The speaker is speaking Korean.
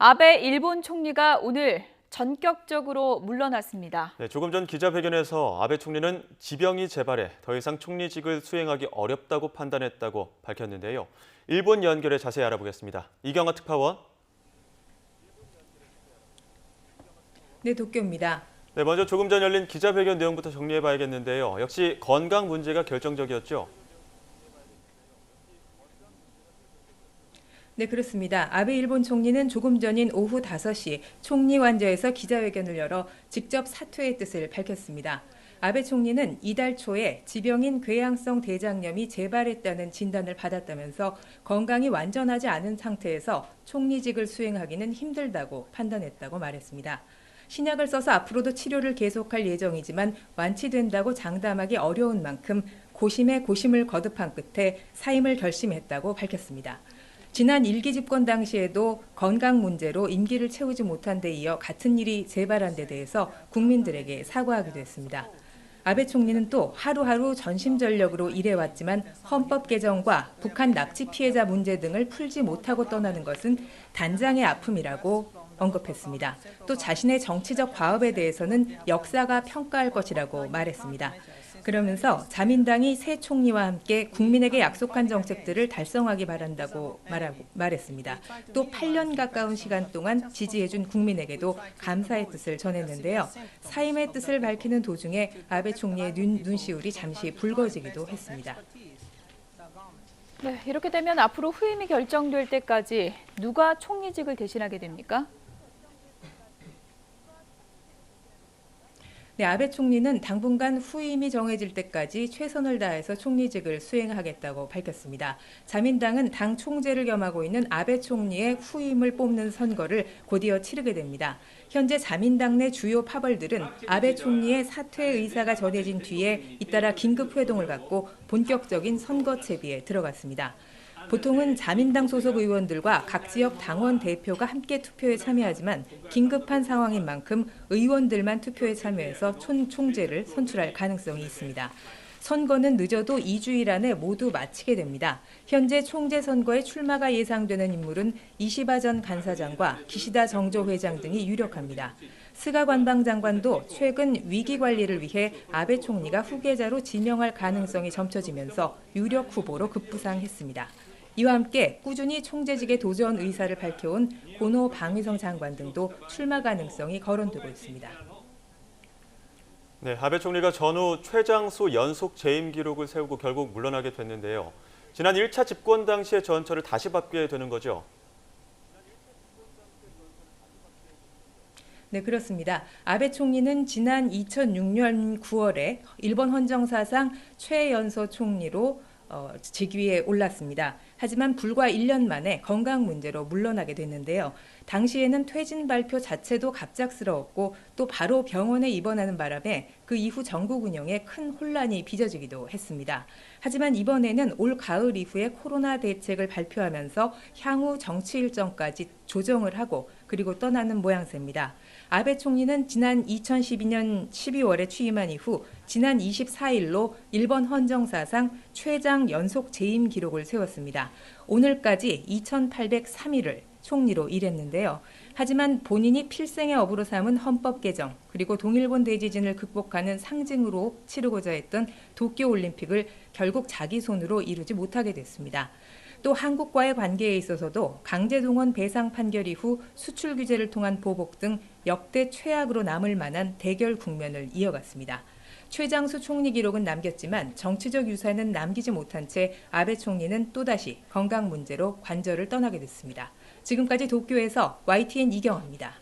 아베 일본 총리가 오늘 전격적으로 물러났습니다. 네, 조금 전 기자회견에서 아베 총리는 지병이 재발해 더 이상 총리직을 수행하기 어렵다고 판단했다고 밝혔는데요. 일본 연결에 자세히 알아보겠습니다. 이경아 특파원. 네, 도쿄입니다. 네, 먼저 조금 전 열린 기자회견 내용부터 정리해봐야겠는데요. 역시 건강 문제가 결정적이었죠? 네, 그렇습니다. 아베 일본 총리는 조금 전인 오후 5시 총리 관저에서 기자회견을 열어 직접 사퇴의 뜻을 밝혔습니다. 아베 총리는 이달 초에 지병인 궤양성 대장염이 재발했다는 진단을 받았다면서 건강이 완전하지 않은 상태에서 총리직을 수행하기는 힘들다고 판단했다고 말했습니다. 신약을 써서 앞으로도 치료를 계속할 예정이지만 완치된다고 장담하기 어려운 만큼 고심에 고심을 거듭한 끝에 사임을 결심했다고 밝혔습니다. 지난 1기 집권 당시에도 건강 문제로 임기를 채우지 못한 데 이어 같은 일이 재발한 데 대해서 국민들에게 사과하기도 했습니다. 아베 총리는 또 하루하루 전심전력으로 일해왔지만 헌법 개정과 북한 납치 피해자 문제 등을 풀지 못하고 떠나는 것은 단장의 아픔이라고 언급했습니다. 또 자신의 정치적 과업에 대해서는 역사가 평가할 것이라고 말했습니다. 그러면서 자민당이 새 총리와 함께 국민에게 약속한 정책들을 달성하기 바란다고 말했습니다. 또 8년 가까운 시간 동안 지지해준 국민에게도 감사의 뜻을 전했는데요. 사임의 뜻을 밝히는 도중에 아베 총리의 눈시울이 잠시 붉어지기도 했습니다. 네, 이렇게 되면 앞으로 후임이 결정될 때까지 누가 총리직을 대신하게 됩니까? 네, 아베 총리는 당분간 후임이 정해질 때까지 최선을 다해서 총리직을 수행하겠다고 밝혔습니다. 자민당은 당 총재를 겸하고 있는 아베 총리의 후임을 뽑는 선거를 곧이어 치르게 됩니다. 현재 자민당 내 주요 파벌들은 아베 총리의 사퇴 의사가 전해진 뒤에 잇따라 긴급 회동을 갖고 본격적인 선거 채비에 들어갔습니다. 보통은 자민당 소속 의원들과 각 지역 당원 대표가 함께 투표에 참여하지만 긴급한 상황인 만큼 의원들만 투표에 참여해서 총재를 선출할 가능성이 있습니다. 선거는 늦어도 2주일 안에 모두 마치게 됩니다. 현재 총재 선거에 출마가 예상되는 인물은 이시바 전 간사장과 기시다 정조 회장 등이 유력합니다. 스가 관방장관도 최근 위기 관리를 위해 아베 총리가 후계자로 지명할 가능성이 점쳐지면서 유력 후보로 급부상했습니다. 이와 함께 꾸준히 총재직에 도전 의사를 밝혀온 고노 방위성 장관 등도 출마 가능성이 거론되고 있습니다. 네, 아베 총리가 전후 최장수 연속 재임 기록을 세우고 결국 물러나게 됐는데요. 지난 1차 집권 당시의 전철을 다시 밟게 되는 거죠? 네, 그렇습니다. 아베 총리는 지난 2006년 9월에 일본 헌정사상 최연소 총리로 직위에 올랐습니다. 하지만 불과 1년 만에 건강 문제로 물러나게 됐는데요. 당시에는 퇴진 발표 자체도 갑작스러웠고 또 바로 병원에 입원하는 바람에 그 이후 전국 운영에 큰 혼란이 빚어지기도 했습니다. 하지만 이번에는 올 가을 이후에 코로나 대책을 발표하면서 향후 정치 일정까지 조정을 하고 그리고 떠나는 모양새입니다. 아베 총리는 지난 2012년 12월에 취임한 이후 지난 24일로 일본 헌정사상 최장 연속 재임 기록을 세웠습니다. 오늘까지 2803일을 총리로 일했는데요. 하지만 본인이 필생의 업으로 삼은 헌법 개정 그리고 동일본 대지진을 극복하는 상징으로 치르고자 했던 도쿄올림픽을 결국 자기 손으로 이루지 못하게 됐습니다. 또 한국과의 관계에 있어서도 강제동원 배상 판결 이후 수출 규제를 통한 보복 등 역대 최악으로 남을 만한 대결 국면을 이어갔습니다. 최장수 총리 기록은 남겼지만 정치적 유산은 남기지 못한 채 아베 총리는 또다시 건강 문제로 관저를 떠나게 됐습니다. 지금까지 도쿄에서 YTN 이경아입니다.